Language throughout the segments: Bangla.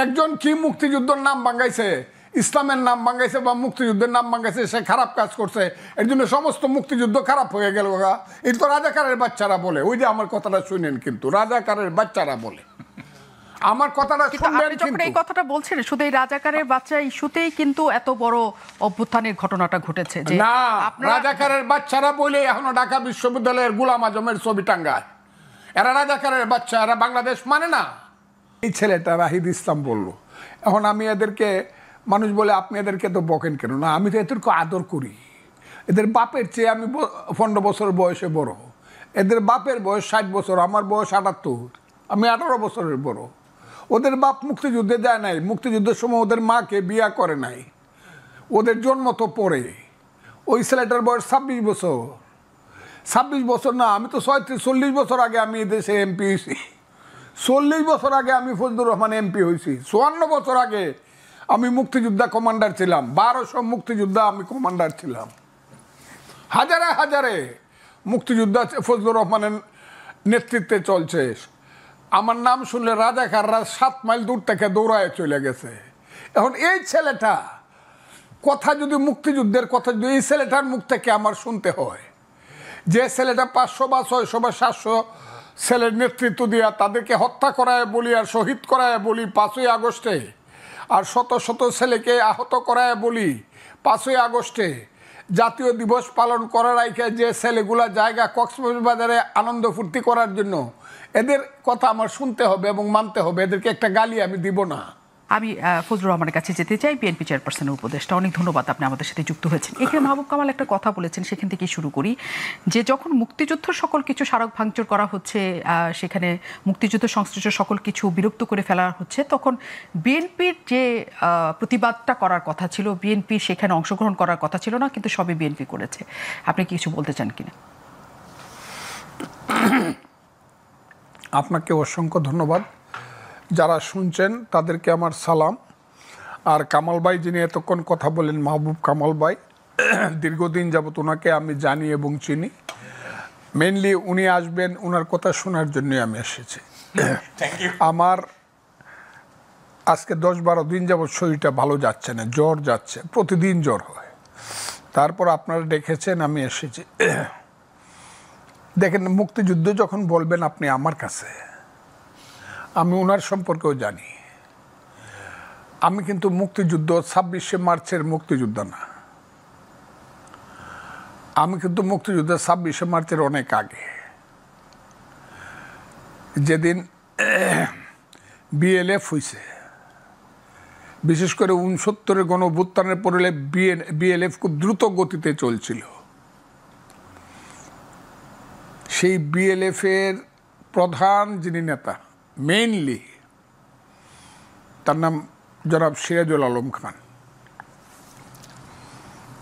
একজন কি মুক্তিযুদ্ধের নাম ভাঙাইছে, ইসলামের নাম ভাঙাইছে বা মুক্তিযুদ্ধের নাম ভাঙাইছে, সে খারাপ কাজ করছে, এর জন্য সমস্ত মুক্তিযুদ্ধ খারাপ হয়ে গেল। এটা তো রাজাকারের বাচ্চারা বলে। ওই যে আমার কথাটা শুনেন, কিন্তু রাজাকারের বাচ্চারা বলে। আমার কথাটা শুনবেন। কিন্তু এই কথাটা বলছেন শুধু এই রাজাকারের বাচ্চা ইস্যুতেই কিন্তু এত বড় অভ্যুত্থানের ঘটনাটা ঘটেছে যে না, রাজাকারের বাচ্চারা বলে এখনো ঢাকা বিশ্ববিদ্যালয়ের গোলাম আজমের ছবি টাঙ্গায়। এরা রাজাকারের বাচ্চা, এরা বাংলাদেশ মানে না। এই ছেলেটা রাহিদ ইসলাম বলল। এখন আমি এদেরকে, মানুষ বলে আপনি এদেরকে তো বকেন কেন? না, আমি তো এদেরকে আদর করি। এদের বাপের চেয়ে আমি 15 বছর বয়সে বড়। এদের বাপের বয়স 60 বছর, আমার বয়স 78, আমি 18 বছরের বড়। ওদের বাপ মুক্তিযুদ্ধে যায় নাই, মুক্তিযুদ্ধের সময় ওদের মাকে বিয়া করে নাই, ওদের জন্ম তো পরে। ওই ছেলেটার বয়স 26 বছর। 26 বছর না, আমি তো 40 বছর আগে আমি এদেশে এমপি হয়েছি। 40 বছর আগে আমি ফজলুর রহমান এমপি হয়েছি। 54 বছর আগে আমি মুক্তিযোদ্ধা কমান্ডার ছিলাম। 1200 মুক্তিযোদ্ধা আমি কমান্ডার ছিলাম। হাজারে হাজারে মুক্তিযোদ্ধা ফজলুর রহমানের নেতৃত্বে চলছে। আমার নাম শুনলে রাজাকাররা 7 মাইল দূর থেকে দৌড়ায় চলে গেছে। এখন এই ছেলেটা কথা, যদি মুক্তিযুদ্ধের কথা যদি এই ছেলেটার মুখ থেকে আমার শুনতে হয়, যে ছেলেটা 500 বা 600 বা 700 ছেলের নেতৃত্ব দিয়া তাদেরকে হত্যা করায় বলি আর শহীদ করায় বলি 5ই আগস্টে, আর শত শত ছেলেকে আহত করায় বলি 5ই আগস্টে, জাতীয় দিবস পালন করার আগে যে ছেলেগুলা জায়গা কক্সবাজারে আনন্দ ফুর্তি করার জন্য, এদের কথা আমার শুনতে হবে এবং মানতে হবে। এদেরকে একটা গালি আমি দিব না। আমি ফজলুর রহমানের কাছে যেতে চাই, বিএনপি চেয়ারপারসনের উপদেষ্টা। অনেক ধন্যবাদ, আপনি আমাদের সাথে যুক্ত হয়েছেন। এখানে মাহবুব কামাল একটা কথা বলেছেন, সেখান থেকে শুরু করি। যে যখন মুক্তিযুদ্ধ সকল কিছু স্মারক ভাঙচুর করা হচ্ছে, সেখানে মুক্তিযুদ্ধ সংশ্লিষ্ট সকল কিছু বিলুপ্ত করে ফেলা হচ্ছে, তখন বিএনপির যে প্রতিবাদটা করার কথা ছিল, বিএনপি সেখানে অংশগ্রহণ করার কথা ছিল না, কিন্তু সবই বিএনপি করেছে। আপনি কিছু বলতে চান কিনা? আপনাকে অসংখ্য ধন্যবাদ। যারা শুনছেন তাদেরকে আমার সালাম। আর কামাল ভাই যিনি এতক্ষণ কথা বলেন, মাহবুব কামাল ভাই, দীর্ঘদিন যাবত ওনাকে আমি জানি এবং চিনি। মেনলি উনি আসবেন, ওনার কথা শোনার জন্যই আমি এসেছি। আমার আজকে 10-12 দিন যাবত শরীরটা ভালো যাচ্ছে না, জ্বর যাচ্ছে, প্রতিদিন জ্বর হয়। তারপর আপনারা দেখেছেন আমি এসেছি। দেখেন, মুক্তিযুদ্ধ যখন বলবেন আপনি আমার কাছে, আমি ওনার সম্পর্কেও জানি। আমি কিন্তু মুক্তিযুদ্ধ 26শে মার্চের মুক্তিযুদ্ধ না, আমি কিন্তু মুক্তিযুদ্ধ 26শে মার্চের অনেক আগে, যেদিন বিএলএফ হয়েছে, বিশেষ করে 69-এর গণঅভ্যুত্থানের পরে বিএলএফ খুব দ্রুত গতিতে চলছিল। সেই বিএলএফ এর প্রধান যিনি নেতা, মেইনলি তার নাম জনাব সিরাজুল আলম খান।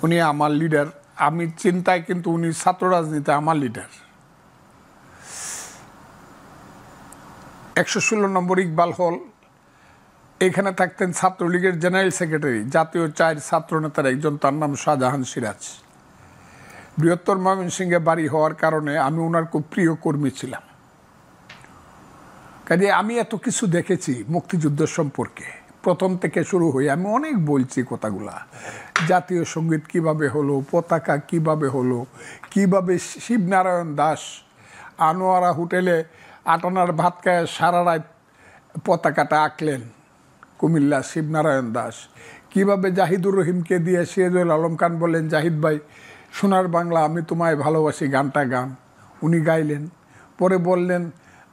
উনি আমার লিডার। আমি চিন্তায়, কিন্তু উনি ছাত্র রাজনীতি আমার লিডার। 116 নম্বর ইকবাল হল, এখানে থাকতেন ছাত্রলীগের জেনারেল সেক্রেটারি, জাতীয় 4 ছাত্র নেতার একজন, তার নাম শাহজাহান সিরাজ। বৃহত্তর ময়মনসিংহে বাড়ি হওয়ার কারণে আমি ওনার খুব প্রিয় কর্মী ছিলাম। কাজে আমি এত কিছু দেখেছি মুক্তিযুদ্ধ সম্পর্কে, প্রথম থেকে শুরু হয়ে আমি অনেক বলছি কথাগুলা। জাতীয় সঙ্গীত কিভাবে হলো, পতাকা কিভাবে হলো, কিভাবে শিবনারায়ণ দাস আনোয়ারা হোটেলে 8 আনার ভাত খায় সারা রাত পতাকাটা আঁকলেন, কুমিল্লা শিবনারায়ণ দাস। কিভাবে জাহিদুর রহিমকে দিয়ে সিরাজুল আলম খান বললেন, জাহিদ ভাই সোনার বাংলা আমি তোমায় ভালোবাসি গানটা গান, উনি গাইলেন। পরে বললেন,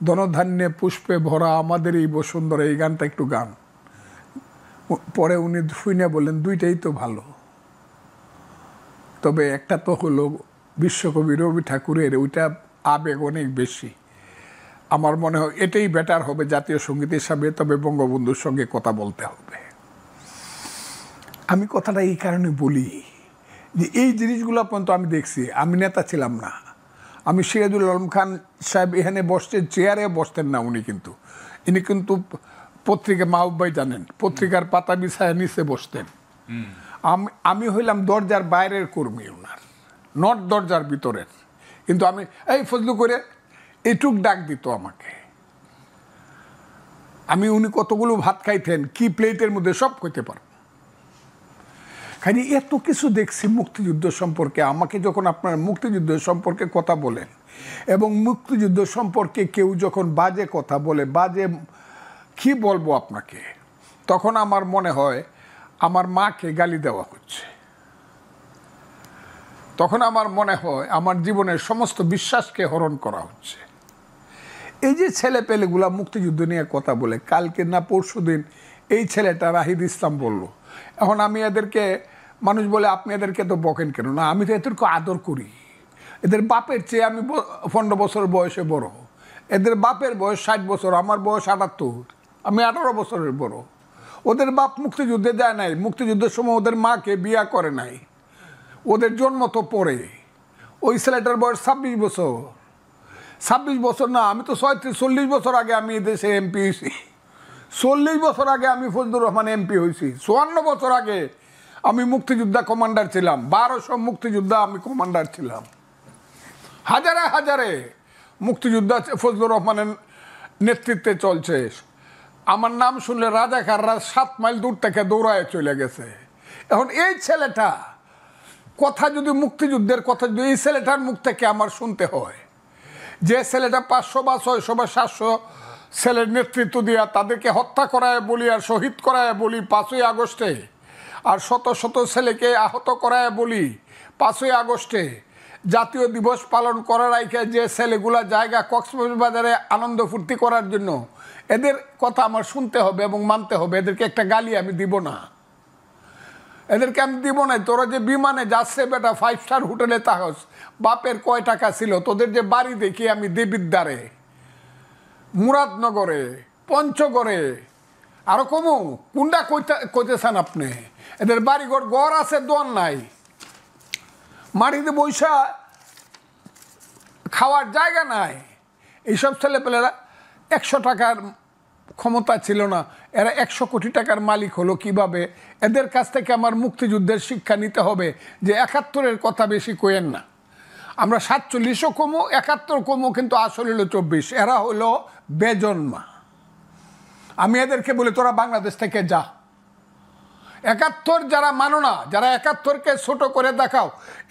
ধনধান্যে পুষ্পে ভরা আমাদের এই বসুন্ধরা, এই গানটা একটু গান। পরে উনি শুনে বললেন, দুইটাই তো ভালো, তবে একটা তো হলো বিশ্বকবি রবি ঠাকুরের, ওইটা আবেগ অনেক বেশি। আমার মনে হয় এটাই বেটার হবে জাতীয় সঙ্গীত হিসাবে, তবে বঙ্গবন্ধুর সঙ্গে কথা বলতে হবে। আমি কথাটা এই কারণে বলি যে এই জিনিসগুলো পর্যন্ত আমি দেখছি। আমি নেতা ছিলাম না, আমি সিরাজুল আলম খান সাহেব এখানে বসতেন, চেয়ারে বসতেন না উনি, কিন্তু পত্রিকা, মাহবুব ভাই জানেন, পত্রিকার পাতা বিছায় নিচে বসতেন। আমি হইলাম দরজার বাইরের কর্মী ওনার, নট দরজার ভিতরের। কিন্তু আমি এই ফজলু করে এইটুক ডাক দিত আমাকে। আমি উনি কতগুলো ভাত খাইতেন কি প্লেটের মধ্যে সব কইতে পারব। খালি এত কিছু দেখছি মুক্তিযুদ্ধ সম্পর্কে। আমাকে যখন আপনার মুক্তিযুদ্ধ সম্পর্কে কথা বলেন এবং মুক্তিযুদ্ধ সম্পর্কে কেউ যখন বাজে কথা বলে, বাজে কি বলবো আপনাকে, তখন আমার মনে হয় আমার মাকে গালি দেওয়া হচ্ছে। তখন আমার মনে হয় আমার জীবনের সমস্ত বিশ্বাসকে হরণ করা হচ্ছে। এই যে ছেলে পেলেগুলা মুক্তিযুদ্ধ নিয়ে কথা বলে, কালকে না পরশুদিন এই ছেলেটা রাহিদ ইসলাম বলল। এখন আমি এদেরকে, মানুষ বলে আপনি এদেরকে তো বকেন কেন? না, আমি তো এদেরকে আদর করি। এদের বাপের চেয়ে আমি 15 বছর বয়সে বড়। এদের বাপের বয়স 60 বছর, আমার বয়স 78, আমি 18 বছরের বড়। ওদের বাপ মুক্তিযুদ্ধে যায় নাই, মুক্তিযুদ্ধের সময় ওদের মাকে বিয়া করে নাই, ওদের জন্ম তো পরে। ওই ছেলেটার বয়স 26 বছর। 26 বছর না, আমি তো 40 বছর আগে আমি দেশে এমপি হয়েছি। 40 বছর আগে আমি ফজলুর রহমান এমপি হয়েছি। 54 বছর আগে আমি মুক্তিযোদ্ধা কমান্ডার ছিলাম। 1200 মুক্তিযোদ্ধা আমি কমান্ডার ছিলাম। হাজারে হাজারে মুক্তিযোদ্ধা ফজলুর রহমানের নেতৃত্বে চলছে। আমার নাম শুনলে রাজাকাররা 7 মাইল দূর থেকে দৌড়ায় চলে গেছে। এখন এই ছেলেটা কথা যদি মুক্তিযুদ্ধের কথা যদি এই ছেলেটার মুখ থেকে আমার শুনতে হয়, যে ছেলেটা 500 বা 600 বা 700 ছেলের নেতৃত্ব দিয়া তাদেরকে হত্যা করায় বলি আর শহীদ করায় বলি 5ই আগস্টে, আর শত শত ছেলেকে আহত করায় বলি 5ই আগস্টে, জাতীয় দিবস পালন করার আগে যে ছেলেগুলা জায়গা কক্সবাজারে আনন্দ ফুর্তি করার জন্য, এদের কথা আমার শুনতে হবে এবং মানতে হবে। এদেরকে একটা গালি আমি দিব না, এদেরকে আমি দিব না। তোরা যে বিমানে যাচ্ছে বেটা 5 স্টার হোটেলে তাহস, বাপের কয় টাকা ছিল? তোদের যে বাড়ি দেখি আমি দেবিদ্বারে, মুরাদনগরে, পঞ্চগড়ে, আরো কমু কোনটা কইতেছেন আপনি? এদের বাড়িঘর গড় আছে, দোয়ার নাই, মাটিতে বৈশা খাওয়ার জায়গা নাই। এইসব ছেলেপেলেরা 100 টাকার ক্ষমতা ছিল না, এরা 100 কোটি টাকার মালিক হলো কিভাবে? এদের কাছ থেকে আমার মুক্তিযুদ্ধের শিক্ষা নিতে হবে যে 71-এর কথা বেশি কইেন না। আমরা 47ও কমো, 71 কমো, কিন্তু আসলে হলো 24। এরা হলো বেজন্মা। আমি এদেরকে বলি তোরা বাংলাদেশ থেকে যা। 71 যারা মানো না, যারা 71কে ছোট করে দেখাও,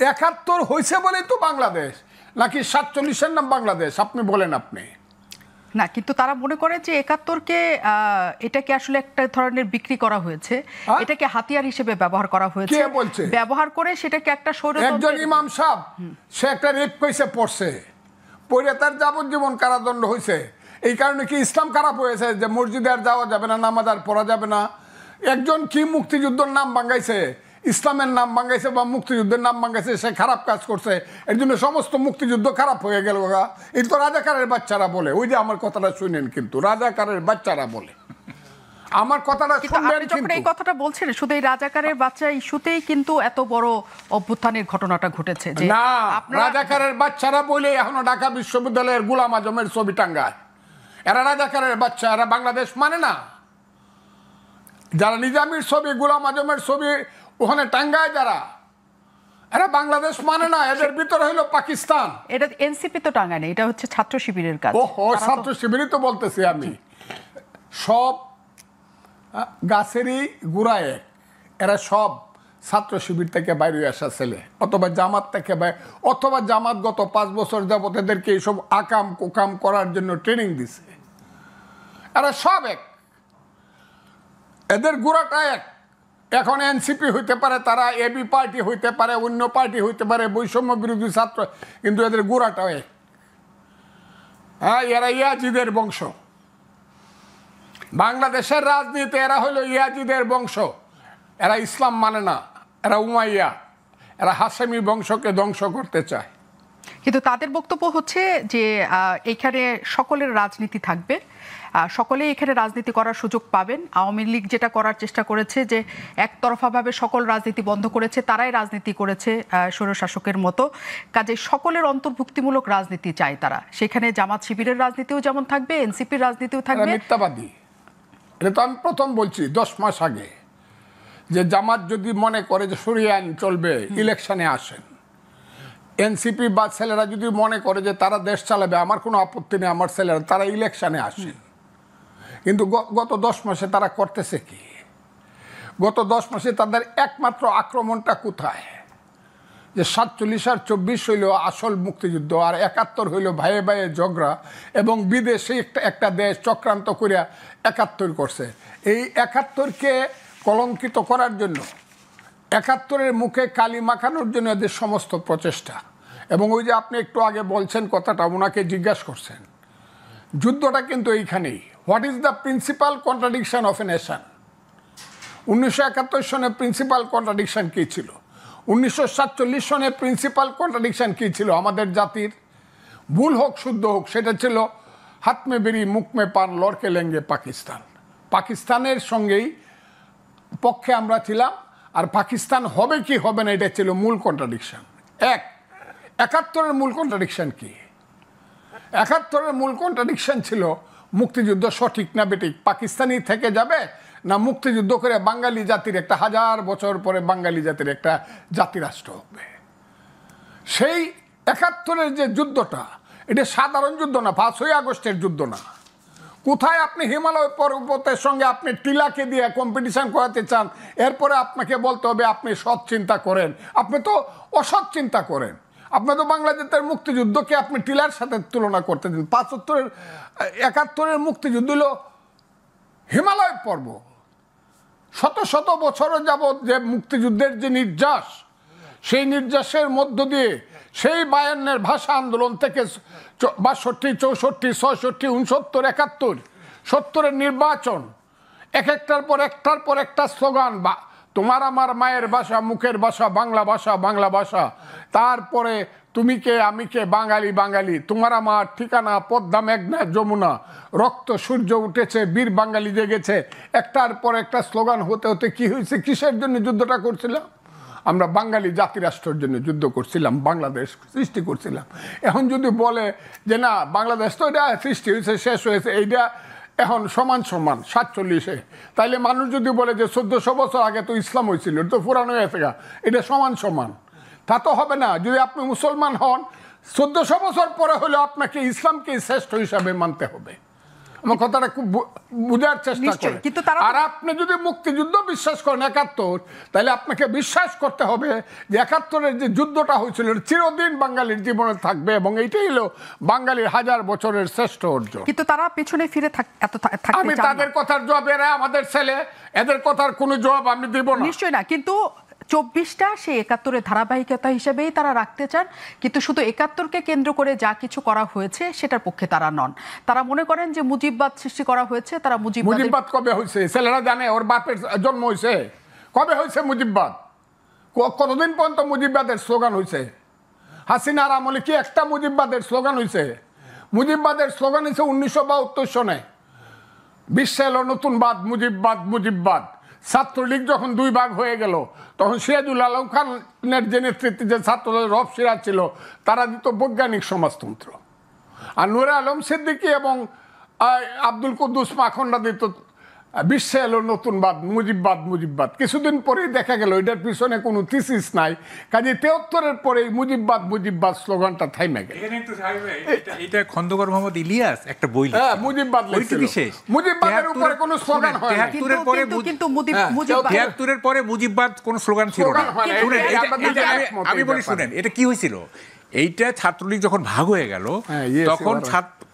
71 হয়েছে বলেই তো বাংলাদেশ, নাকি 47-এর নাম বাংলাদেশ? আপনি বলেন। আপনি না, কিন্তু তারা মনে করে যে 71কে এটাকে আসলে একটা ধরনের বিক্রি করা হয়েছে, এটাকে হাতিয়ার হিসেবে ব্যবহার করা হয়েছে। কে বলছে? ব্যবহার করে সেটাকে একটা একজন ইমাম সাহেব, সে একটা রেপ কেসে পড়ছে, পড়ে তার যাবজ্জীবন কারাদণ্ড হয়েছে। এই কারণে কি ইসলাম খারাপ হয়েছে যে মসজিদে আর যাওয়া যাবে না, নামাজ আর পড়া যাবে না? একজন কি মুক্তিযুদ্ধের নাম ভাঙাইছে, ইসলামের নাম ভাঙাইছে বা মুক্তিযুদ্ধের নাম ভাঙাইছে, সে খারাপ কাজ করছে, এর জন্য সমস্ত মুক্তিযুদ্ধ খারাপ হয়ে গেল। এই তো রাজাকারের বাচ্চারা বলে। ওই যে আমার কথাটা শুনেন, কিন্তু রাজাকারের বাচ্চারা বলে। আমার কথাটা শুনবেন। যখন এই কথাটা বলছেন, শুধু এই রাজাকারের বাচ্চা ইস্যুতেই কিন্তু এত বড় অভ্যুত্থানের ঘটনাটা ঘটেছে যে না, রাজাকারের বাচ্চারা বলে এখনো ঢাকা বিশ্ববিদ্যালয়ের গোলাম আজমের ছবি টাঙ্গায়। এরা রাজাকারের বাচ্চা, এরা বাংলাদেশ মানে না। যারা নিজামীর ছবি, গোলাম আজমের ছবি ওখানে টাঙ্গায়, যারা, এরা বাংলাদেশ মানে না। এদের ভিতরে হলো পাকিস্তান। এটা এনসিপি তো টাঙ্গায় না, এটা হচ্ছে ছাত্র শিবিরের কাজ। ওহো, ছাত্র শিবিরই তো বলতেছি আমি। সব গাছেরই গোড়ায় এক। এরা সব ছাত্র শিবির থেকে বাইরে আসা ছেলে, অথবা জামাত থেকে অথবা জামাত গত 5 বছর যাবত এদেরকে এইসব আকাম কুকাম করার জন্য ট্রেনিং দিছে। এরা সব এক, এদের গোড়াটা এক। এখন এনসিপি হইতে পারে, তারা এবি পার্টি হইতে পারে, অন্য পার্টি হইতে পারে, বৈষম্য বিরোধী ছাত্র, কিন্তু এদের গোড়াটাও এক। হ্যাঁ, এরা ইয়াজিদের বংশ। বাংলাদেশের রাজনীতি এরা হলো ইয়াজিদের বংশ। এরা ইসলাম মানে না, এরা উমাইয়া, এরা হাশেমি বংশকে ধ্বংস করতে চায়। কিন্তু তাদের বক্তব্য হচ্ছে যে এখানে সকলের রাজনীতি থাকবে, সকলেই এখানে রাজনীতি করার সুযোগ পাবেন। আওয়ামী লীগ যেটা করার চেষ্টা করেছে যে একতরফাভাবে সকল রাজনীতি বন্ধ করেছে, তারাই রাজনীতি করেছে স্বৈরশাসকের মতো। কাজে সকলের অন্তর্ভুক্তিমূলক রাজনীতি চায় তারা। সেখানে জামাত শিবিরের রাজনীতিও যেমন থাকবে, এনসিপির রাজনীতিও থাকবে। মিথ্যাবাদী। এটা তো আমি প্রথম বলছি 10 মাস আগে, যে জামাত যদি মনে করে যে সরিয়ে আইন চলবে, ইলেকশনে আসেন। এনসিপি বা ছেলেরা যদি মনে করে যে তারা দেশ চালাবে, আমার কোনো আপত্তি নেই, আমার ছেলেরা তারা ইলেকশনে আসেন। কিন্তু গত 10 মাসে তারা করতেছে কি? গত 10 মাসে তাদের একমাত্র আক্রমণটা কোথায়? যে 47 আর 24 হইল আসল মুক্তিযুদ্ধ, আর 71 হইল ভাইয়ে ভাইয়ে ঝগড়া, এবং বিদেশে একটা দেশ চক্রান্ত করিয়া 71 করছে। এই 71কে কলঙ্কিত করার জন্য, 71-এর মুখে কালি মাখানোর জন্য এদের সমস্ত প্রচেষ্টা। এবং ওই যে আপনি একটু আগে বলছেন কথাটা, ওনাকে জিজ্ঞাসা করছেন, যুদ্ধটা কিন্তু এইখানেই। What is the principal contradiction of a nation? 1971 সনে প্রিন্সিপাল কন্ট্রাডিকশন কী ছিল? 1947 সনে প্রিন্সিপাল কন্ট্রাডিকশন কী ছিল আমাদের জাতির? ভুল হোক শুদ্ধ হোক, সেটা ছিল হাত মে বেরি মুখ মে পান লড়কে লেঙ্গে পাকিস্তান। পাকিস্তানের সঙ্গেই পক্ষে আমরা ছিলাম, আর পাকিস্তান হবে কি হবে না এটা ছিল মূল কন্ট্রাডিকশন। 71-এর মূল কন্ট্রাডিকশন কি? 71-এর মূল কন্ট্রাডিকশন ছিল মুক্তিযুদ্ধ সঠিক না বেঠিক, পাকিস্তানি থেকে যাবে না মুক্তিযুদ্ধ করে বাঙালি জাতির একটা 1000 বছর পরে বাঙালি জাতির একটা জাতিরাষ্ট্র হবে। সেই 71-এর যে যুদ্ধটা, এটা সাধারণ যুদ্ধ না, 5ই আগস্টের যুদ্ধ না। কোথায় আপনি হিমালয় পর্বতের সঙ্গে আপনি টিলাকে দিয়ে কম্পিটিশন করাতে চান, এরপরে আপনাকে বলতে হবে আপনি সৎ চিন্তা করেন। আপনি তো অসৎ চিন্তা করেন। আপনি তো বাংলাদেশের মুক্তিযুদ্ধকে আপনি টিলার সাথে তুলনা করতে দিন। 71-এর মুক্তিযুদ্ধ হলো হিমালয় পর্ব। শত শত বছর যাবৎ যে মুক্তিযুদ্ধের যে নির্যাস, সেই নির্যাসের মধ্য দিয়ে সেই 52-এর ভাষা আন্দোলন থেকে 62, 64, 66, 69, 71, 70-এর নির্বাচন, একটার পর একটা স্লোগান, বা তোমার আমার মায়ের ভাষা, মুখের ভাষা, বাংলা ভাষা, বাংলা ভাষা। তারপরে তুমি কে আমি কে, বাঙালি বাঙালি, তোমার আমার ঠিকানা পদ্মা মেঘনা যমুনা, রক্ত সূর্য উঠেছে, বীর বাঙালি জেগেছে। একটার পর একটা স্লোগান হতে হতে কি হয়েছে? কিসের জন্য যুদ্ধটা করছিলাম? আমরা বাঙালি জাতিরাষ্ট্রের জন্য যুদ্ধ করছিলাম, বাংলাদেশ সৃষ্টি করছিলাম। এখন যদি বলে যে না বাংলাদেশ তো এটা সৃষ্টি হয়েছে, শেষ হয়েছে, এইটা এখন সমান 47-এ, তাইলে মানুষ যদি বলে যে 1400 বছর আগে তো ইসলাম হয়েছিল, এটা তো পুরানো হয়ে গেছে, এটা সমান, তা তো হবে না। যদি আপনি মুসলমান হন, 1400 বছর পরে হলে আপনাকে ইসলামকে শ্রেষ্ঠ হিসাবে মানতে হবে। আমার কথাটা খুব বুঝার চেষ্টা করেন। আর আপনি যদি মুক্তিযুদ্ধ বিশ্বাস করেন 71, তাহলে আপনাকে বিশ্বাস করতে হবে যে 71-এর যে যুদ্ধটা হয়েছিল চিরদিন বাঙালির জীবনে থাকবে, এবং এইটাই হলো বাঙালির 1000 বছরের শ্রেষ্ঠ অর্জন। কিন্তু তারা পেছনে ফিরে আমি তাদের কথার জবাব, এরা আমাদের ছেলে, এদের কথার কোনো জবাব আমি দেব না। নিশ্চয়ই না, কিন্তু 24টা সেই 71-এর ধারাবাহিকতা হিসেবেই তারা রাখতে চান। কিন্তু শুধু 71-কে কেন্দ্র করে যা কিছু করা হয়েছে সেটার পক্ষে তারা নন। তারা মনে করেন যে মুজিববাদ সৃষ্টি করা হয়েছে। তারা মুজিববাদ কবে হয়েছে? ছেলেরা জানে ওর বাপের জন্ম হয়েছে কবে হয়েছে মুজিববাদ? কতদিন পর্যন্ত মুজিববাদের স্লোগান হয়েছে? হাসিনার আমলে কি একটা মুজিববাদের স্লোগান হয়েছে? মুজিববাদের স্লোগান হয়েছে 1972 সনে, বিশ্বে এলো নতুন বাদ, মুজিববাদ মুজিববাদ। ছাত্রলীগ যখন 2 ভাগ হয়ে গেল, তখন সিরাজুল আলম খানের যে নেতৃত্বে যে ছাত্রদল রব সিরাজ ছিল, তারা দিত বৈজ্ঞানিক সমাজতন্ত্র, আর নূরে আলম সিদ্দিকী এবং আব্দুল কুদ্দুস মাখনরা দিত বিশ্বে এলো নতুন বাদ, মুজিববাদ মুজিববাদ। কিছুদিন পরেই দেখা গেল এটার পিছনে কোনো থিসিস নাই, কাজে 73-এর পরেই মুজিববাদ মুজিববাদ স্লোগানটা থাইমে গেল। এটা খন্দকার মোহাম্মদ ইলিয়াস একটা বই লিখেছেন, হ্যাঁ মুজিববাদ লিখছিল। মুজিববাদের উপরে কোনো স্লোগান হয় না। কিন্তু 73-এর পরে মুজিববাদ কোনো স্লোগান ছিল না। আমি বলি শুনেন, এটা কি হয়েছিল? এইটা ছাত্রলীগ যখন ভাগ হয়ে গেল, তখন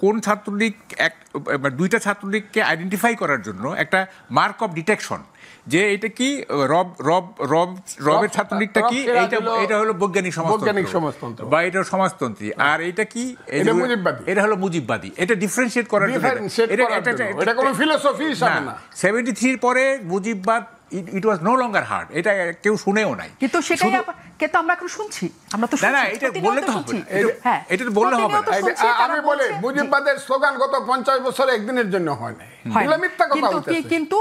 কোন ছাত্রলীগ, 2টা ছাত্রলীগকে আইডেন্টিফাই করার জন্য একটা মার্ক অফ ডিটেকশন, যে এটা কি রবের ছাত্রলীগটা কি, এটা হলো বৈজ্ঞানিক সমাজতন্ত্র বা এটা সমাজতন্ত্রী, আর এটা কি, এটা হলো মুজিববাদী। এটা ডিফারেন্সিয়েট করার জন্য, এটা কোনো ফিলোসফি হিসাবে না। 73 পরে মুজিববাদ ইট ওয়াজ নো লঙ্গার হার্ড, এটা কেউ শুনেও নাই। কিন্তু সেটাই কিন্তু আমরা এখন শুনছি, আমরা তো না এটা বললে তো হবে, এটা তো বললে হবে না। আমি বলি মুজিববাদের স্লোগান গত 50 বছরে একদিনের জন্য হয় না, এগুলো মিথ্যা কথা বলতেছে। কিন্তু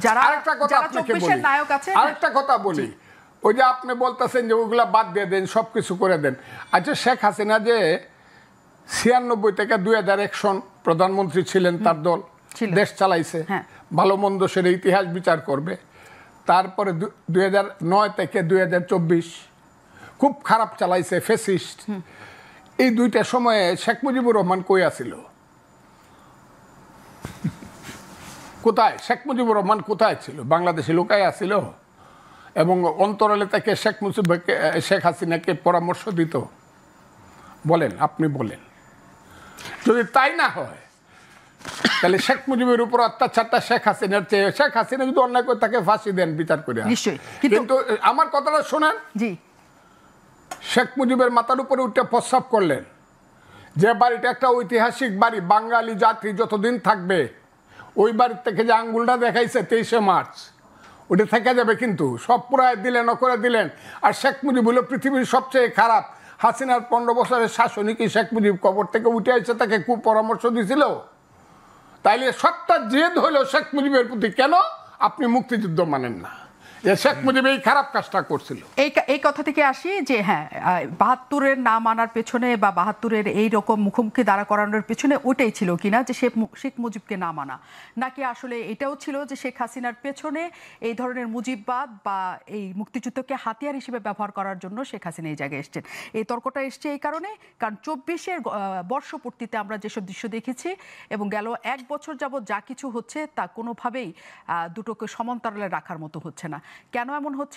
যারা আরেকটা কথা আপনাকে বলি, আরেকটা কথা বলি, ওই যে আপনি বলতেছেন যে ওগুলা বাদ দিয়ে দেন, সবকিছু করে দেন। আচ্ছা, শেখ হাসিনা যে 96 থেকে 2001 সন প্রধানমন্ত্রী ছিলেন, তার দল দেশ চালাইছে, ভালো মন্দ সেটা ইতিহাস বিচার করবে। তারপরে 2009 থেকে 2024 খুব খারাপ চালাইছে, ফ্যাসিস্ট। এই 2টা সময়ে শেখ মুজিবুর রহমান কই আছিল? কোথায় শেখ মুজিবুর রহমান কোথায় ছিল? বাংলাদেশে লুকায় আসছিল এবং অন্তরালে তাকে শেখ হাসিনাকে পরামর্শ দিত? বলেন, আপনি বলেন। যদি তাই না হয় তাহলে শেখ মুজিবের উপর অত্যাচারটা শেখ হাসিনার চেয়ে, শেখ হাসিনা যদি অন্যায় করে তাকে ফাঁসি দেন বিচার করে। নিশ্চয়ই, কিন্তু আমার কথাটা শোনেন। জি, শেখ মুজিবের মাথার উপরে উঠে প্রস্রাব করলেন। যে বাড়িটা একটা ঐতিহাসিক বাড়ি, বাঙালি জাতি যতদিন থাকবে, ওই বাড়ির থেকে যে আঙ্গুলটা দেখাইছে 23শে মার্চ, ওটা থেকে যাবে। কিন্তু সব পুরায় দিলেন, করে দিলেন। আর শেখ মুজিব হলো পৃথিবীর সবচেয়ে খারাপ। হাসিনার 15 বছরের শাসনই কি শেখ মুজিব কবর থেকে উঠে এসে তাকে খুব পরামর্শ দিছিল? তাইলে সবটা জেদ হইল শেখ মুজিবের প্রতি। কেন আপনি মুক্তিযুদ্ধ মানেন না? যে শেখ মুজিব এই খারাপ কাজটা করছিল। এই কথা থেকে আসি যে হ্যাঁ, ৭২-এর নাম আনার পেছনে বা ৭২-এর এই রকম মুখোমুখি দাঁড়া করানোর পেছনে ওটাই ছিল কিনা যে শেখ মুজিবকে না মানা, নাকি আসলে এটাও ছিল যে শেখ হাসিনার পেছনে এই ধরনের মুজিববাদ বা এই মুক্তিযুদ্ধকে হাতিয়ার হিসেবে ব্যবহার করার জন্য শেখ হাসিনা এই জায়গায় এসছেন? এই তর্কটা এসছে এই কারণে, কারণ ২৪-এর বর্ষপূর্তিতে আমরা যেসব দৃশ্য দেখেছি এবং গেল ১ বছর যাবৎ যা কিছু হচ্ছে তা কোনোভাবেই দুটোকে সমান্তরালে রাখার মতো হচ্ছে না। কেন এমন হচ্ছে?